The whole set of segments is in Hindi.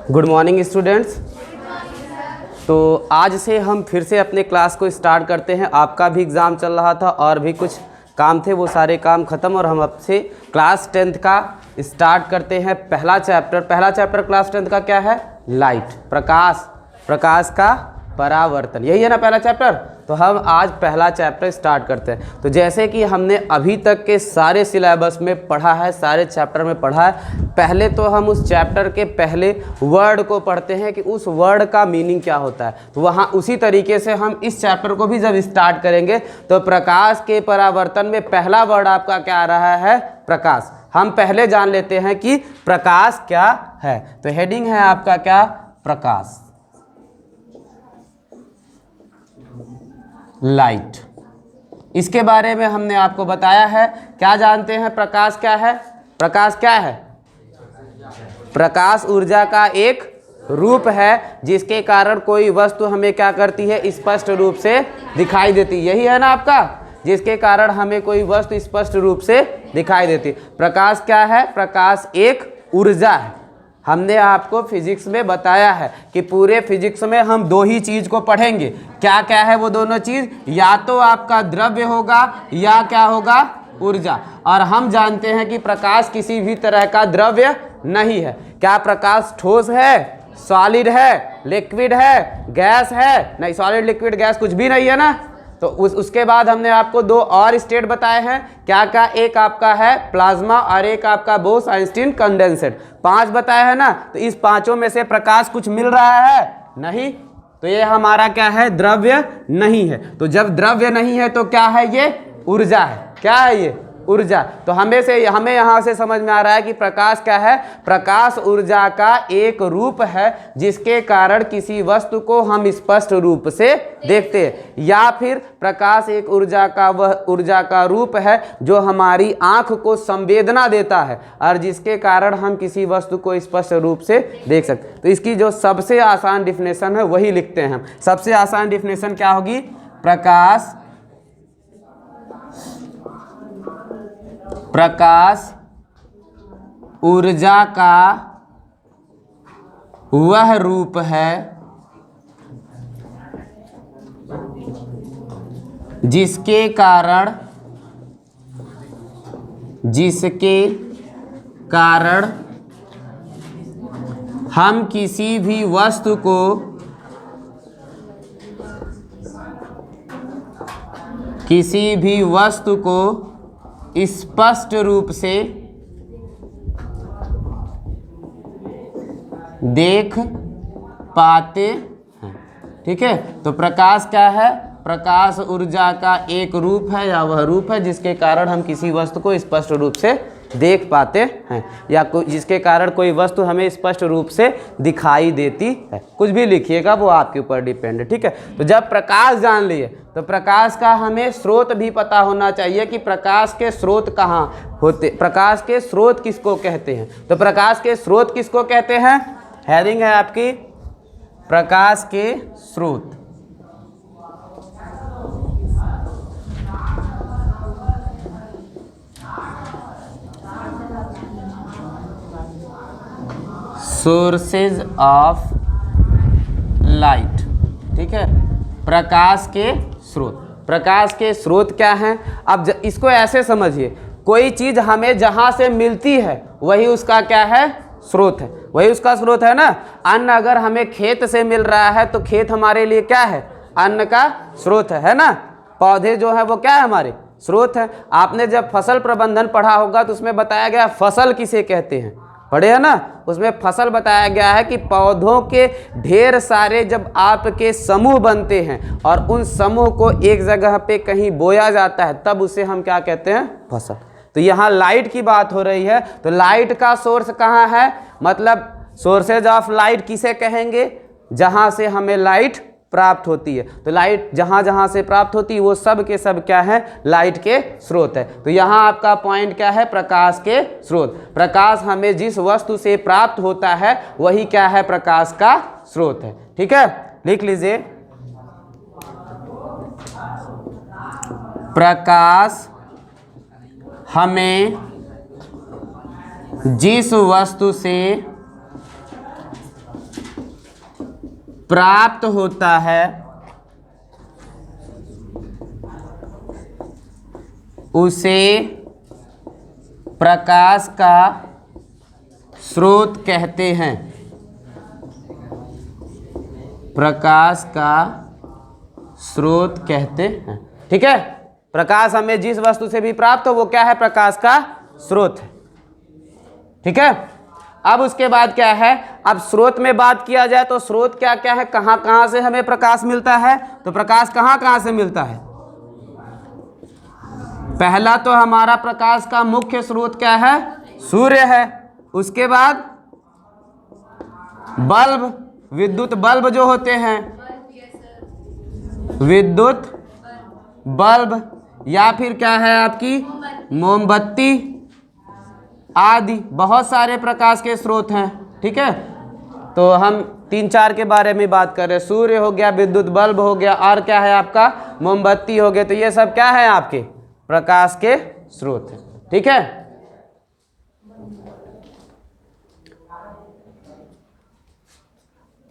Good morning students. तो आज से हम फिर से अपने क्लास को स्टार्ट करते हैं। आपका भी एग्ज़ाम चल रहा था और भी कुछ काम थे, वो सारे काम ख़त्म और हम अब से क्लास 10th का स्टार्ट करते हैं। पहला चैप्टर क्लास 10th का क्या है? लाइट, प्रकाश का परावर्तन, यही है ना पहला चैप्टर। तो हम आज पहला चैप्टर स्टार्ट करते हैं। तो जैसे कि हमने अभी तक के सारे सिलेबस में पढ़ा है, सारे चैप्टर में पढ़ा है, पहले तो हम उस चैप्टर के पहले वर्ड को पढ़ते हैं कि उस वर्ड का मीनिंग क्या होता है। तो वहाँ उसी तरीके से हम इस चैप्टर को भी जब स्टार्ट करेंगे तो प्रकाश के परावर्तन में पहला वर्ड आपका क्या आ रहा है? प्रकाश। हम पहले जान लेते हैं कि प्रकाश क्या है। तो हेडिंग है आपका क्या? प्रकाश, लाइट। इसके बारे में हमने आपको बताया है। क्या जानते हैं प्रकाश क्या है? प्रकाश क्या है? प्रकाश ऊर्जा का एक रूप है जिसके कारण कोई वस्तु हमें क्या करती है? स्पष्ट रूप से दिखाई देती। यही है ना आपका, जिसके कारण हमें कोई वस्तु स्पष्ट रूप से दिखाई देती। प्रकाश क्या है? प्रकाश एक ऊर्जा है। हमने आपको फिजिक्स में बताया है कि पूरे फिजिक्स में हम दो ही चीज़ को पढ़ेंगे। क्या क्या है वो दोनों चीज़? या तो आपका द्रव्य होगा या क्या होगा? ऊर्जा। और हम जानते हैं कि प्रकाश किसी भी तरह का द्रव्य नहीं है। क्या प्रकाश ठोस है, सॉलिड है, लिक्विड है, गैस है? नहीं, सॉलिड लिक्विड गैस कुछ भी नहीं है ना। तो उसके बाद हमने आपको दो और स्टेट बताए हैं। क्या क्या? एक आपका है प्लाज्मा और एक आपका बोस-आइंस्टीन कंडेंसेट। 5 बताया है ना। तो इस पांचों में से प्रकाश कुछ मिल रहा है? नहीं। तो ये हमारा क्या है? द्रव्य नहीं है। तो जब द्रव्य नहीं है तो क्या है? ये ऊर्जा है। क्या है ये? ऊर्जा। तो हमें यहाँ से समझ में आ रहा है कि प्रकाश क्या है? प्रकाश ऊर्जा का एक रूप है जिसके कारण किसी वस्तु को हम स्पष्ट रूप से देखते हैं। या फिर प्रकाश एक वह ऊर्जा का रूप है जो हमारी आँख को संवेदना देता है और जिसके कारण हम किसी वस्तु को स्पष्ट रूप से देख सकते हैं। तो इसकी जो सबसे आसान डिफिनेशन है वही लिखते हैं हम। सबसे आसान डिफिनेशन क्या होगी? प्रकाश ऊर्जा का वह रूप है जिसके कारण हम किसी भी वस्तु को स्पष्ट रूप से देख पाते हैं। ठीक है। तो प्रकाश क्या है? प्रकाश ऊर्जा का एक रूप है या वह रूप है जिसके कारण हम किसी वस्तु को स्पष्ट रूप से देख पाते हैं या जिसके कारण कोई वस्तु हमें स्पष्ट रूप से दिखाई देती है। कुछ भी लिखिएगा, वो आपके ऊपर डिपेंड है। ठीक है। तो जब प्रकाश जान लिए तो प्रकाश का हमें स्रोत भी पता होना चाहिए कि प्रकाश के स्रोत कहाँ होते, प्रकाश के स्रोत किसको कहते हैं। तो प्रकाश के स्रोत किसको कहते हैं? हेडिंग है आपकी प्रकाश के स्रोत। Sources of light. ठीक है। प्रकाश के स्रोत। प्रकाश के स्रोत क्या हैं? अब इसको ऐसे समझिए, कोई चीज़ हमें जहाँ से मिलती है वही उसका क्या है? स्रोत है। वही उसका स्रोत है ना। अन्न अगर हमें खेत से मिल रहा है तो खेत हमारे लिए क्या है? अन्न का स्रोत है ना। पौधे जो है वो क्या है? हमारे स्रोत है। आपने जब फसल प्रबंधन पढ़ा होगा तो उसमें बताया गया फसल किसे कहते हैं, पढ़े है ना। उसमें फसल बताया गया है कि पौधों के ढेर सारे जब आपके समूह बनते हैं और उन समूह को एक जगह पे कहीं बोया जाता है तब उसे हम क्या कहते हैं? फसल। तो यहाँ लाइट की बात हो रही है। तो लाइट का सोर्स कहाँ है? मतलब सोर्सेज ऑफ लाइट किसे कहेंगे? जहाँ से हमें लाइट प्राप्त होती है। तो लाइट जहाँ जहाँ से प्राप्त होती है वो सब के सब क्या है? लाइट के स्रोत है। तो यहाँ आपका पॉइंट क्या है? प्रकाश के स्रोत। प्रकाश हमें जिस वस्तु से प्राप्त होता है वही क्या है? प्रकाश का स्रोत है। ठीक है, लिख लीजिए। प्रकाश हमें जिस वस्तु से प्राप्त होता है उसे प्रकाश का स्रोत कहते हैं। प्रकाश का स्रोत कहते हैं। ठीक है, प्रकाश हमें जिस वस्तु से भी प्राप्त हो वो क्या है, प्रकाश का स्रोत है। ठीक है, अब उसके बाद क्या है, अब स्रोत में बात किया जाए तो स्रोत क्या क्या है, कहाँ कहाँ से हमें प्रकाश मिलता है, तो प्रकाश कहाँ कहाँ से मिलता है। पहला तो हमारा प्रकाश का मुख्य स्रोत क्या है, सूर्य है। उसके बाद बल्ब, विद्युत बल्ब जो होते हैं, विद्युत बल्ब, या फिर क्या है आपकी मोमबत्ती आदि, बहुत सारे प्रकाश के स्रोत हैं। ठीक है, तो हम 3-4 के बारे में बात कर रहे हैं। सूर्य हो गया, विद्युत बल्ब हो गया, और क्या है आपका मोमबत्ती हो गया। तो ये सब क्या है आपके प्रकाश के स्रोत हैं। ठीक है,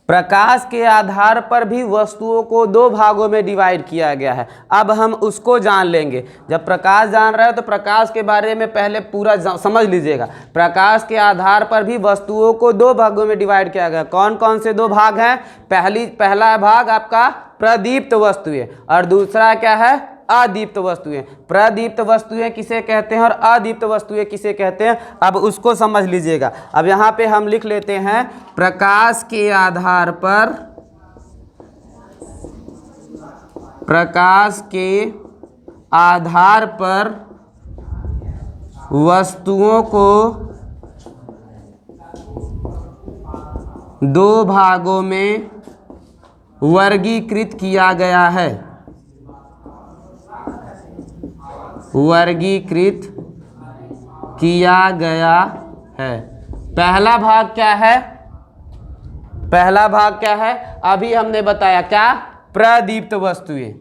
प्रकाश के आधार पर भी वस्तुओं को 2 भागों में डिवाइड किया गया है। अब हम उसको जान लेंगे। जब प्रकाश जान रहे हो तो प्रकाश के बारे में पहले पूरा समझ लीजिएगा। प्रकाश के आधार पर भी वस्तुओं को 2 भागों में डिवाइड किया गया। कौन कौन से 2 भाग हैं, पहला भाग आपका प्रदीप्त वस्तुएं, और दूसरा क्या है अदीप्त वस्तुएं। प्रदीप्त वस्तुएं किसे कहते हैं और अदीप्त वस्तुएं किसे कहते हैं, अब उसको समझ लीजिएगा। अब यहाँ पे हम लिख लेते हैं, प्रकाश के आधार पर, प्रकाश के आधार पर वस्तुओं को 2 भागों में वर्गीकृत किया गया है। वर्गीकृत किया गया है। पहला भाग क्या है, पहला भाग क्या है, अभी हमने बताया क्या, प्रदीप्त वस्तुएं,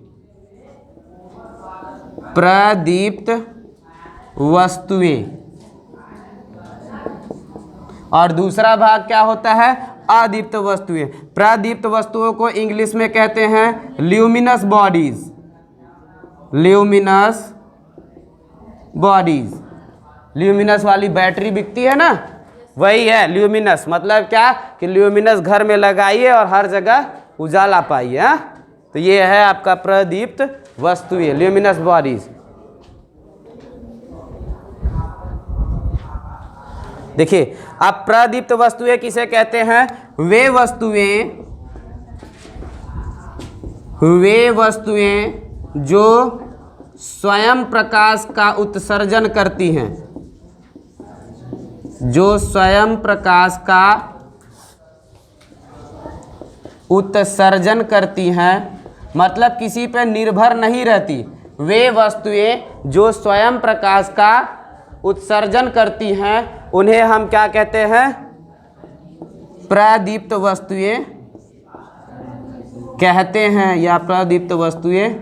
प्रदीप्त वस्तुएं। और दूसरा भाग क्या होता है, अदीप्त वस्तुएं। प्रदीप्त वस्तुओं को इंग्लिश में कहते हैं luminous bodies, luminous bodies. Luminous वाली बैटरी बिकती है ना, वही है ल्यूमिनस। मतलब क्या कि ल्यूमिनस घर में लगाइए और हर जगह उजाला पाइए। हाँ, तो ये है आपका प्रदीप्त वस्तुएं, ल्यूमिनस बॉडीज। देखिए, अब प्रदीप्त वस्तुएं किसे कहते हैं, वे वस्तुएं जो स्वयं प्रकाश का उत्सर्जन करती हैं, जो स्वयं प्रकाश का उत्सर्जन करती हैं, मतलब किसी पर निर्भर नहीं रहती। वे वस्तुएं जो स्वयं प्रकाश का उत्सर्जन करती हैं उन्हें हम क्या कहते हैं, प्रदीप्त वस्तुएं कहते हैं, या प्रदीप्त वस्तुएं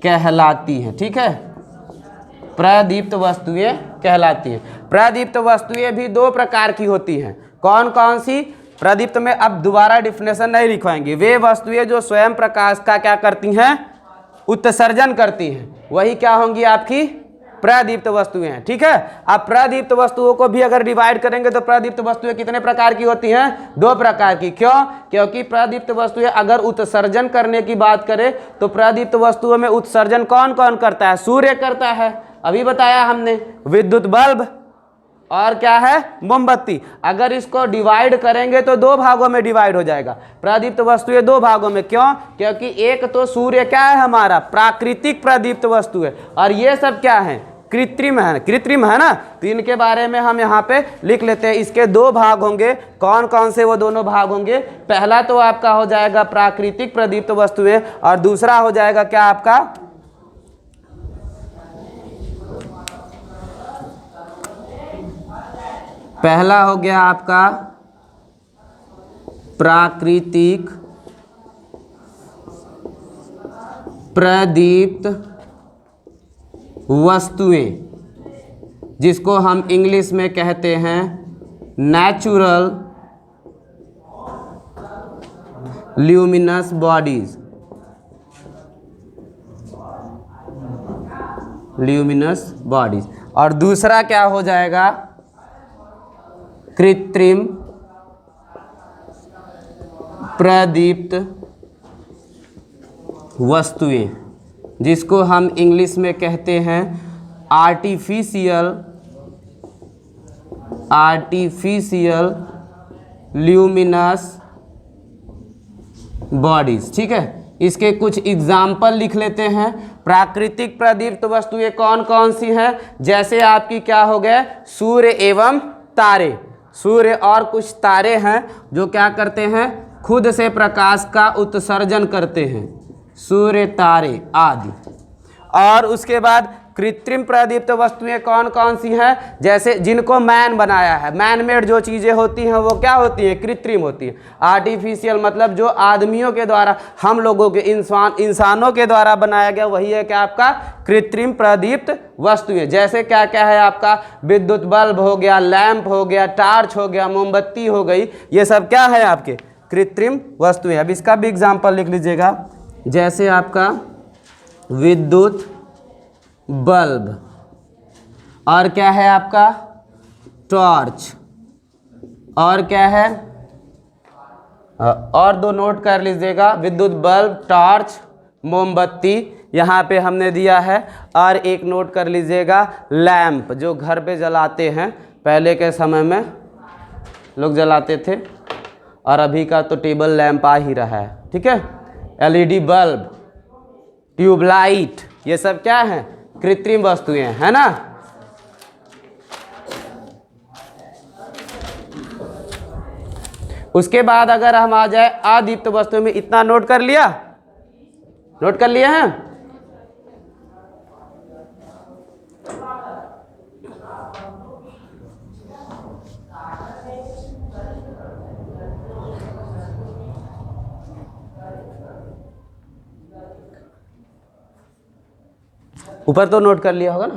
कहलाती हैं। ठीक है, प्रदीप्त वस्तुएं कहलाती हैं। प्रदीप्त वस्तुएं भी 2 प्रकार की होती हैं। कौन कौन सी, प्रदीप्त में अब दोबारा डिफिनेशन नहीं लिखवाएंगे। वे वस्तुएं जो स्वयं प्रकाश का क्या करती हैं, उत्सर्जन करती हैं, वही क्या होंगी आपकी प्रदीप्त वस्तुएं हैं। ठीक है, अब प्रदीप्त वस्तुओं को भी अगर डिवाइड करेंगे तो प्रदीप्त वस्तुएं कितने प्रकार की होती हैं, 2 प्रकार की। क्यों, क्योंकि प्रदीप्त वस्तुएं अगर उत्सर्जन करने की बात करें तो प्रदीप्त वस्तुओं में उत्सर्जन कौन कौन करता है, सूर्य करता है, अभी बताया हमने, विद्युत बल्ब और क्या है मोमबत्ती। अगर इसको डिवाइड करेंगे तो 2 भागों में डिवाइड हो जाएगा। प्रदीप्त वस्तुएं 2 भागों में, क्यों, क्योंकि एक तो सूर्य क्या है हमारा प्राकृतिक प्रदीप्त वस्तु है, और ये सब क्या है कृत्रिम है, कृत्रिम है ना। तो इनके बारे में हम यहाँ पे लिख लेते हैं। इसके 2 भाग होंगे। कौन कौन से वो दोनों भाग होंगे, पहला तो आपका हो जाएगा प्राकृतिक प्रदीप्त वस्तुएं, और दूसरा हो जाएगा क्या आपका पहला हो गया आपका प्राकृतिक प्रदीप्त वस्तुएं, जिसको हम इंग्लिश में कहते हैं natural luminous bodies, luminous bodies. और दूसरा क्या हो जाएगा, कृत्रिम प्रदीप्त वस्तुएं, जिसको हम इंग्लिश में कहते हैं आर्टिफिशियल ल्यूमिनस बॉडीज। ठीक है, इसके कुछ एग्जाम्पल लिख लेते हैं। प्राकृतिक प्रदीप्त वस्तुएं कौन कौन सी हैं, जैसे आपकी क्या हो गए, सूर्य एवं तारे। सूर्य और कुछ तारे हैं जो क्या करते हैं, खुद से प्रकाश का उत्सर्जन करते हैं, सूर्य, तारे आदि। और उसके बाद कृत्रिम प्रदीप्त वस्तुएं कौन कौन सी हैं, जैसे जिनको मैन बनाया है, मैन मेड जो चीज़ें होती हैं वो क्या होती हैं, कृत्रिम होती हैं। आर्टिफिशियल मतलब जो आदमियों के द्वारा, हम लोगों के इंसानों के द्वारा बनाया गया, वही है क्या आपका कृत्रिम प्रदीप्त वस्तुएं। जैसे क्या क्या है आपका, विद्युत बल्ब हो गया, लैंप हो गया, टार्च हो गया, मोमबत्ती हो गई, ये सब क्या है आपके कृत्रिम वस्तुएं। अब इसका भी एग्जाम्पल लिख लीजिएगा, जैसे आपका विद्युत बल्ब, और क्या है आपका टॉर्च, और क्या है, और दो नोट कर लीजिएगा, विद्युत बल्ब, टॉर्च, मोमबत्ती यहाँ पे हमने दिया है। और एक नोट कर लीजिएगा लैंप, जो घर पे जलाते हैं, पहले के समय में लोग जलाते थे, और अभी का तो टेबल लैंप आ ही रहा है। ठीक है, एलईडी बल्ब, ट्यूबलाइट, ये सब क्या है, कृत्रिम वस्तुएं, है ना। उसके बाद अगर हम आ जाए अदीप्त वस्तुओं में, इतना नोट कर लिया, नोट कर लिया है। ऊपर तो नोट कर लिया होगा ना।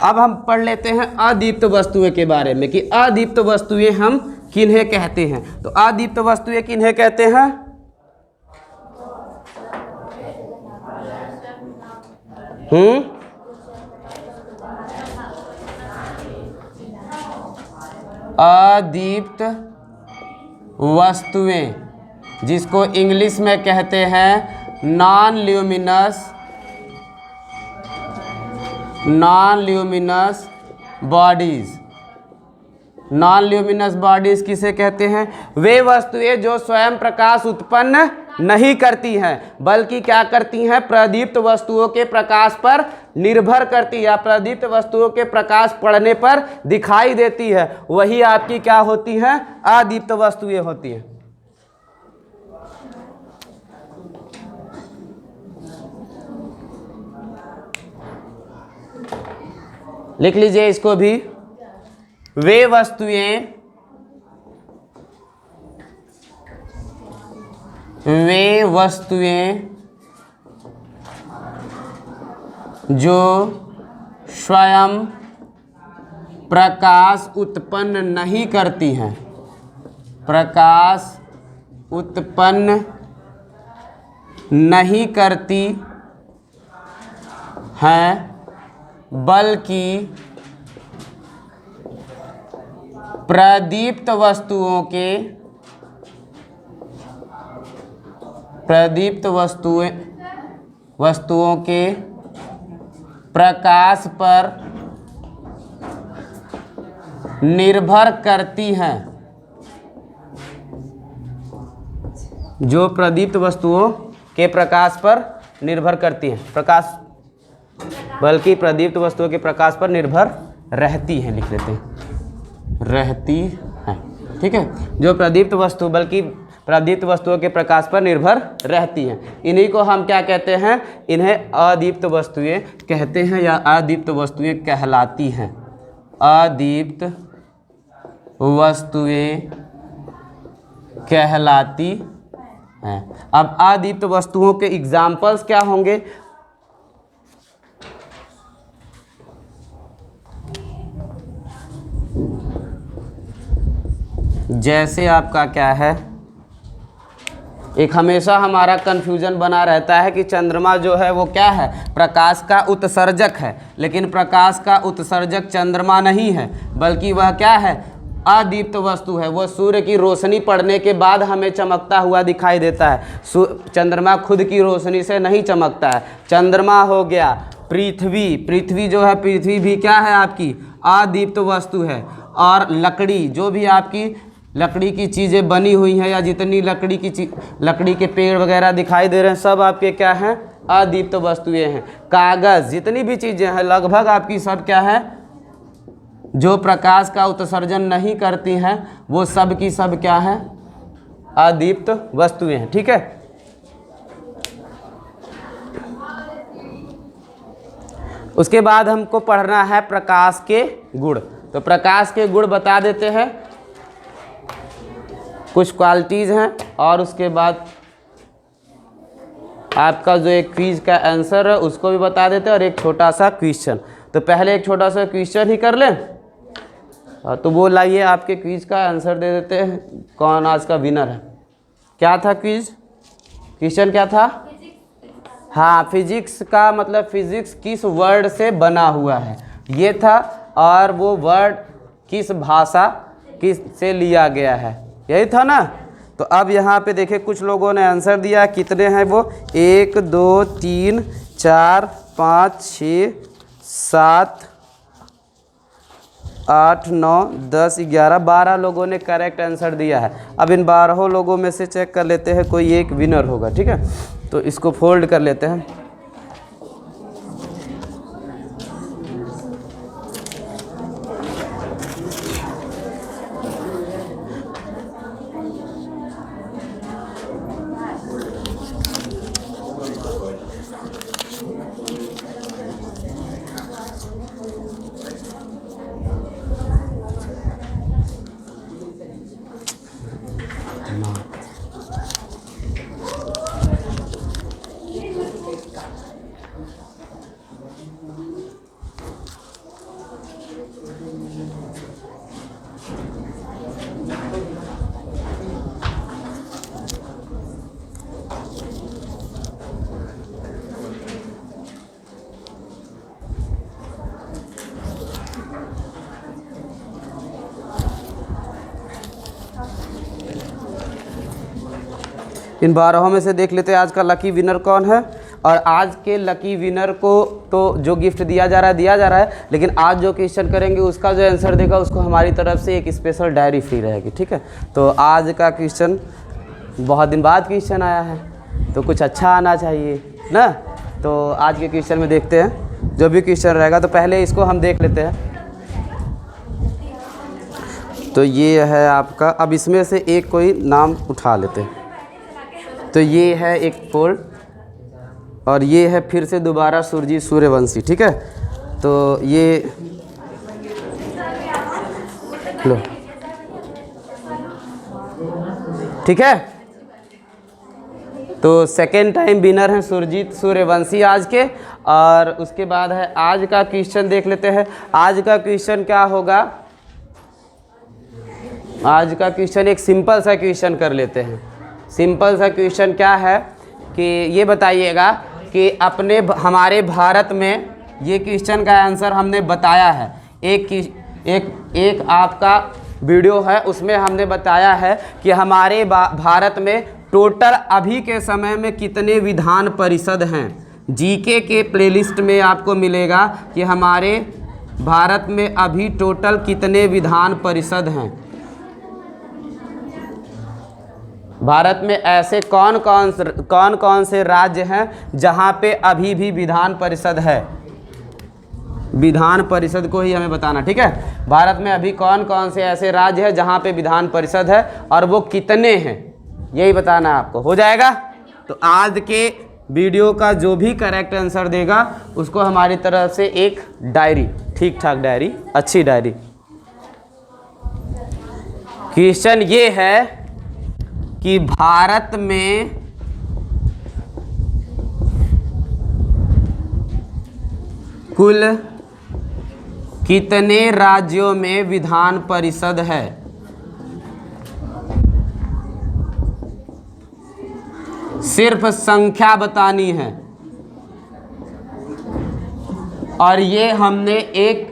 अब हम पढ़ लेते हैं अदीप्त वस्तुएं के बारे में, कि अदीप्त वस्तुएं हम किन्हें कहते हैं। तो अदीप्त वस्तुएं किन्हें कहते हैं, अदीप्त वस्तुएं, जिसको इंग्लिश में कहते हैं non luminous bodies. Non luminous bodies किसे कहते हैं, वे वस्तुएं जो स्वयं प्रकाश उत्पन्न नहीं करती हैं, बल्कि क्या करती हैं, प्रदीप्त वस्तुओं के प्रकाश पर निर्भर करती है, या प्रदीप्त वस्तुओं के प्रकाश पड़ने पर दिखाई देती है, वही आपकी क्या होती हैं, अदीप्त वस्तुएं होती हैं। लिख लीजिए इसको भी, वे वस्तुएं जो स्वयं प्रकाश उत्पन्न नहीं करती हैं, प्रकाश उत्पन्न नहीं करती हैं, बल्कि प्रदीप्त वस्तुओं के प्रकाश पर निर्भर करती हैं, जो प्रदीप्त वस्तुओं के प्रकाश पर निर्भर करती हैं, प्रकाश बल्कि प्रदीप्त वस्तुओं के प्रकाश पर निर्भर रहती हैं, लिख लेते हैं, रहती हैं। ठीक है, जो प्रदीप्त वस्तुओं के प्रकाश पर निर्भर रहती हैं, इन्हीं को हम क्या कहते हैं, इन्हें अदीप्त वस्तुएं कहते हैं, या अदीप्त वस्तुएं कहलाती हैं, अदीप्त वस्तुएं कहलाती हैं। अब अदीप्त वस्तुओं के एग्जाम्पल्स क्या होंगे? जैसे आपका क्या है, एक हमेशा हमारा कन्फ्यूजन बना रहता है कि चंद्रमा जो है वो क्या है, प्रकाश का उत्सर्जक है, लेकिन प्रकाश का उत्सर्जक चंद्रमा नहीं है, बल्कि वह क्या है, अदीप्त वस्तु है। वो सूर्य की रोशनी पड़ने के बाद हमें चमकता हुआ दिखाई देता है। चंद्रमा खुद की रोशनी से नहीं चमकता है। चंद्रमा हो गया, पृथ्वी, पृथ्वी जो है, पृथ्वी भी क्या है आपकी अदीप्त वस्तु है। और लकड़ी, जो भी आपकी लकड़ी की चीज़ें बनी हुई हैं या जितनी लकड़ी के पेड़ वगैरह दिखाई दे रहे हैं, सब आपके क्या हैं, अदीप्त वस्तुएं हैं। कागज़, जितनी भी चीज़ें हैं लगभग आपकी सब क्या है, जो प्रकाश का उत्सर्जन नहीं करती हैं, वो सब की सब क्या है, अदीप्त वस्तुएं हैं। ठीक है, उसके बाद हमको पढ़ना है प्रकाश के गुण। तो प्रकाश के गुण बता देते हैं, कुछ क्वालिटीज़ हैं, और उसके बाद आपका जो एक क्विज का आंसर है उसको भी बता देते हैं, और एक छोटा सा क्वेश्चन। तो पहले एक छोटा सा क्वेश्चन ही कर लें। तो वो लाइए, आपके क्विज का आंसर दे देते हैं, कौन आज का विनर है। क्या था क्विज, क्वेश्चन क्या था? हाँ, फिजिक्स का मतलब फिजिक्स किस वर्ड से बना हुआ है, ये था। और वो वर्ड किस भाषा किस से लिया गया है, यही था ना। तो अब यहाँ पे देखिए कुछ लोगों ने आंसर दिया, कितने हैं वो, 1 2 3 4 5 6 7 8 9 10 11 12 लोगों ने करेक्ट आंसर दिया है। अब इन 12 लोगों में से चेक कर लेते हैं, कोई एक विनर होगा। ठीक है, तो इसको फोल्ड कर लेते हैं। इन 12 में से देख लेते हैं आज का लकी विनर कौन है। और आज के लकी विनर को तो जो गिफ्ट दिया जा रहा है, लेकिन आज जो क्वेश्चन करेंगे उसका जो आंसर देगा उसको हमारी तरफ से एक स्पेशल डायरी फ्री रहेगी। ठीक है, तो आज का क्वेश्चन, बहुत दिन बाद क्वेश्चन आया है तो कुछ अच्छा आना चाहिए ना। तो आज के क्वेश्चन में देखते हैं, जो भी क्वेश्चन रहेगा। तो पहले इसको हम देख लेते हैं। तो ये है आपका, अब इसमें से एक कोई नाम उठा लेते हैं। तो ये है एक पोल, और ये है फिर से दोबारा सुरजीत सूर्यवंशी। ठीक है, तो ये लो, ठीक है। तो सेकेंड टाइम विनर हैं सुरजीत सूर्यवंशी आज के। और उसके बाद है आज का क्वेश्चन देख लेते हैं। आज का क्वेश्चन क्या होगा, आज का क्वेश्चन एक सिंपल सा क्वेश्चन कर लेते हैं। सिंपल सा क्वेश्चन क्या है कि ये बताइएगा कि हमारे भारत में, ये क्वेश्चन का आंसर हमने बताया है। एक आपका वीडियो है, उसमें हमने बताया है कि हमारे भारत में टोटल अभी के समय में कितने विधान परिषद हैं। जीके के प्लेलिस्ट में आपको मिलेगा कि हमारे भारत में अभी टोटल कितने विधान परिषद हैं। भारत में ऐसे कौन कौन से राज्य हैं जहां पे अभी भी विधान परिषद है। विधान परिषद को ही हमें बताना। ठीक है, भारत में अभी कौन कौन से ऐसे राज्य हैं जहां पे विधान परिषद है और वो कितने हैं, यही बताना आपको। हो जाएगा। तो आज के वीडियो का जो भी करेक्ट आंसर देगा उसको हमारी तरफ से एक डायरी, ठीक ठाक डायरी, अच्छी डायरी, क्वेश्चन ये है कि भारत में कुल कितने राज्यों में विधान परिषद है? सिर्फ संख्या बतानी है। और ये हमने एक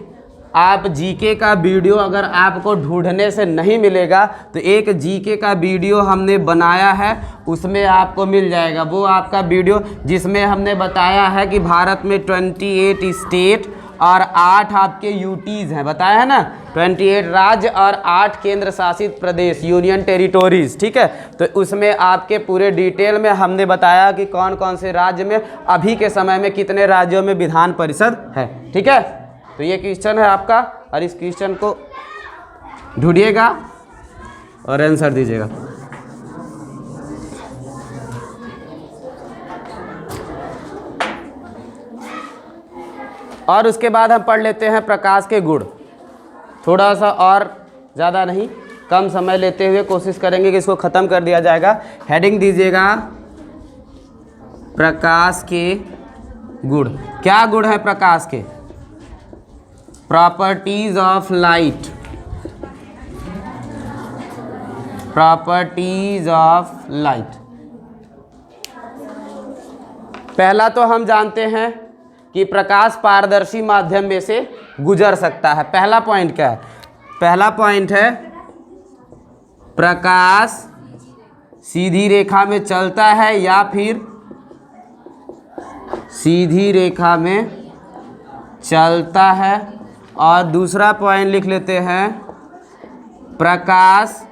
आप जीके का वीडियो अगर आपको ढूंढने से नहीं मिलेगा तो एक जीके का वीडियो हमने बनाया है, उसमें आपको मिल जाएगा। वो आपका वीडियो जिसमें हमने बताया है कि भारत में 28 स्टेट और 8 आपके यूटीज़ हैं, बताया है ना, 28 राज्य और 8 केंद्र शासित प्रदेश, यूनियन टेरिटोरीज, ठीक है। तो उसमें आपके पूरे डिटेल में हमने बताया कि कौन कौन से राज्य में अभी के समय में कितने राज्यों में विधान परिषद है, ठीक है। तो ये क्वेश्चन है आपका, और इस क्वेश्चन को ढूंढिएगा और आंसर दीजिएगा। और उसके बाद हम पढ़ लेते हैं प्रकाश के गुण, थोड़ा सा और ज़्यादा नहीं, कम समय लेते हुए कोशिश करेंगे कि इसको ख़त्म कर दिया जाएगा। हेडिंग दीजिएगा प्रकाश के गुण। क्या गुण है प्रकाश के? Properties of light, properties of light. पहला तो हम जानते हैं कि प्रकाश पारदर्शी माध्यम में से गुजर सकता है। पहला पॉइंट क्या है? पहला पॉइंट है प्रकाश सीधी रेखा में चलता है या फिर सीधी रेखा में चलता है। और दूसरा पॉइंट लिख लेते हैं, प्रकाश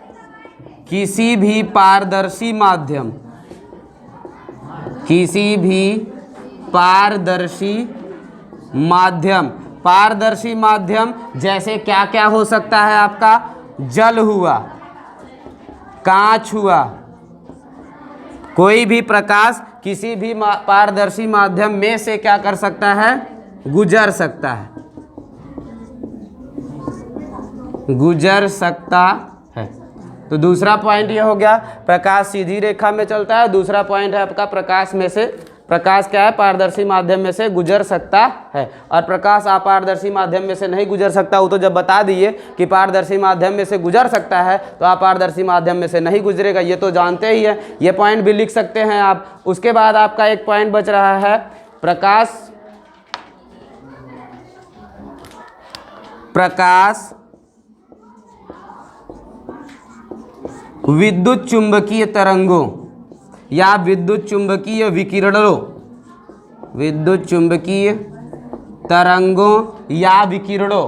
किसी भी पारदर्शी माध्यम, किसी भी पारदर्शी माध्यम, पारदर्शी माध्यम जैसे क्या क्या हो सकता है आपका? जल हुआ, कांच हुआ, कोई भी प्रकाश किसी भी पारदर्शी माध्यम में से क्या कर सकता है? गुजर सकता है, गुजर सकता है। तो दूसरा पॉइंट ये हो गया, प्रकाश सीधी रेखा में चलता है। दूसरा पॉइंट है आपका प्रकाश में से, प्रकाश क्या है? पारदर्शी माध्यम में से गुजर सकता है। और प्रकाश अपारदर्शी माध्यम में से नहीं गुजर सकता, वो तो जब बता दिए कि पारदर्शी माध्यम में से गुजर सकता है तो अपारदर्शी माध्यम में से नहीं गुजरेगा, ये तो जानते ही है। ये पॉइंट भी लिख सकते हैं आप। उसके बाद आपका एक पॉइंट बच रहा है, प्रकाश विद्युत चुंबकीय तरंगों या विद्युत चुंबकीय विकिरणों, विद्युत चुंबकीय तरंगों या विकिरणों,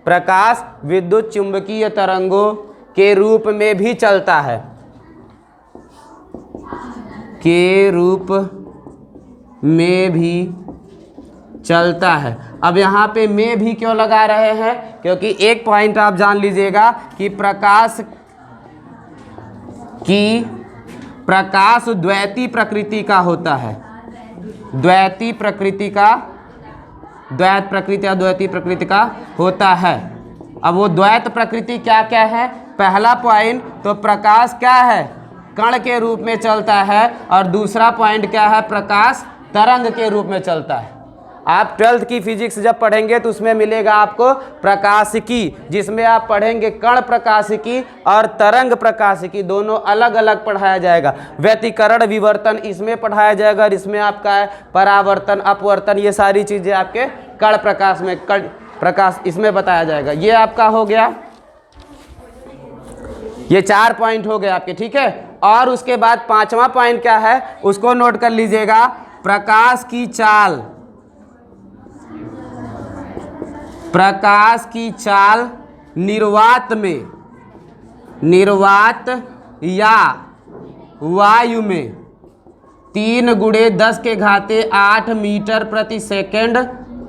प्रकाश विद्युत चुंबकीय तरंगों के रूप में भी चलता है, के रूप में भी चलता है। अब यहाँ पे में भी क्यों लगा रहे हैं? क्योंकि एक पॉइंट आप जान लीजिएगा कि प्रकाश द्वैती प्रकृति का होता है, द्वैती प्रकृति का, द्वैत प्रकृति या द्वैती प्रकृति का होता है। अब वो द्वैत प्रकृति क्या क्या है? पहला पॉइंट तो प्रकाश क्या है? कण के रूप में चलता है। और दूसरा पॉइंट क्या है? प्रकाश तरंग के रूप में चलता है। आप 12th की फिजिक्स जब पढ़ेंगे तो उसमें मिलेगा आपको प्रकाशिकी, जिसमें आप पढ़ेंगे कण प्रकाशिकी और तरंग प्रकाशिकी, दोनों अलग अलग पढ़ाया जाएगा। व्यतिकरण विवर्तन इसमें पढ़ाया जाएगा, और इसमें आपका है परावर्तन अपवर्तन, ये सारी चीज़ें आपके कण प्रकाश में, कण प्रकाश इसमें बताया जाएगा। ये आपका हो गया, ये 4 पॉइंट हो गए आपके, ठीक है। और उसके बाद 5वां पॉइंट क्या है उसको नोट कर लीजिएगा, प्रकाश की चाल, प्रकाश की चाल निर्वात में, निर्वात या वायु में 3 × 10⁸ मीटर प्रति सेकंड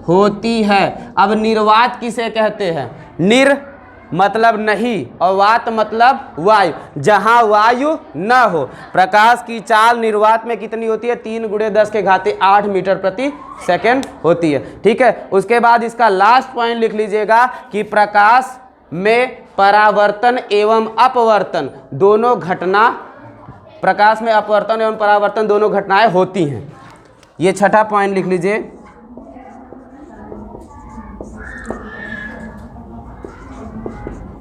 होती है। अब निर्वात किसे कहते हैं? निर मतलब नहीं और वात मतलब वायु, जहां वायु न हो। प्रकाश की चाल निर्वात में कितनी होती है? 3 × 10⁸ मीटर प्रति सेकंड होती है, ठीक है। उसके बाद इसका लास्ट पॉइंट लिख लीजिएगा कि प्रकाश में परावर्तन एवं अपवर्तन दोनों घटना, प्रकाश में अपवर्तन एवं परावर्तन दोनों घटनाएं होती हैं। ये छठा पॉइंट लिख लीजिए।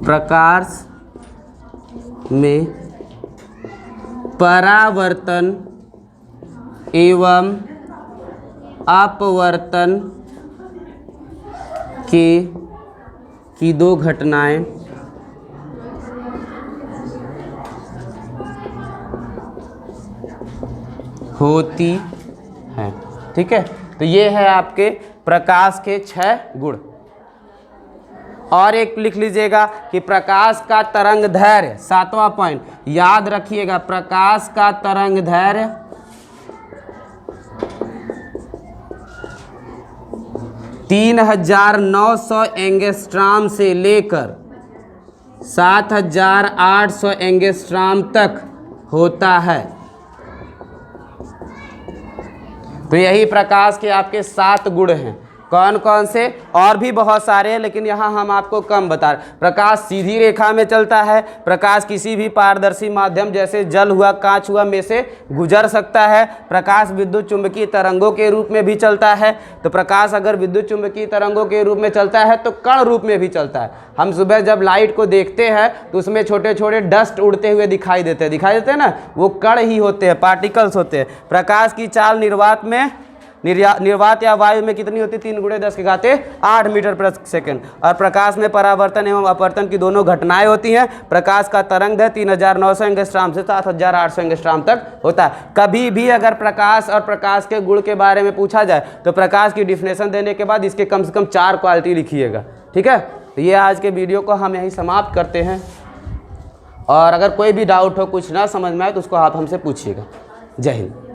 प्रकाश में परावर्तन एवं अपवर्तन की दो घटनाएं होती हैं। ठीक है, तो ये है आपके प्रकाश के 6 गुण। और एक लिख लीजिएगा कि प्रकाश का तरंग दैर्घ्य, 7वां पॉइंट याद रखिएगा, प्रकाश का तरंग दैर्घ्य 3900 एंगस्ट्रॉम से लेकर 7800 एंगस्ट्रॉम तक होता है। तो यही प्रकाश के आपके 7 गुण हैं। कौन कौन से? और भी बहुत सारे हैं, लेकिन यहाँ हम आपको कम बता रहे। प्रकाश सीधी रेखा में चलता है, प्रकाश किसी भी पारदर्शी माध्यम जैसे जल हुआ, कांच हुआ में से गुजर सकता है, प्रकाश विद्युत चुंबकीय तरंगों के रूप में भी चलता है। तो प्रकाश अगर विद्युत चुंबकीय तरंगों के रूप में चलता है तो कण रूप में भी चलता है। हम सुबह जब लाइट को देखते हैं तो उसमें छोटे छोटे डस्ट उड़ते हुए दिखाई देते हैं ना, वो कण ही होते हैं, पार्टिकल्स होते हैं। प्रकाश की चाल निर्वात या वायु में कितनी होती है? 3 × 10⁸ मीटर प्रति सेकंड। और प्रकाश में परावर्तन एवं अपवर्तन की दोनों घटनाएं होती हैं। प्रकाश का तरंग दैर्घ्य 3900 एंगस्ट्रॉम से 7800 एंगस्ट्रॉम तक होता है। कभी भी अगर प्रकाश और प्रकाश के गुण के बारे में पूछा जाए तो प्रकाश की डिफिनेशन देने के बाद इसके कम से कम 4 क्वालिटी लिखिएगा। ठीक है, तो ये आज के वीडियो को हम यहीं समाप्त करते हैं। और अगर कोई भी डाउट हो, कुछ ना समझ में आए तो उसको आप हमसे पूछिएगा। जय हिंद।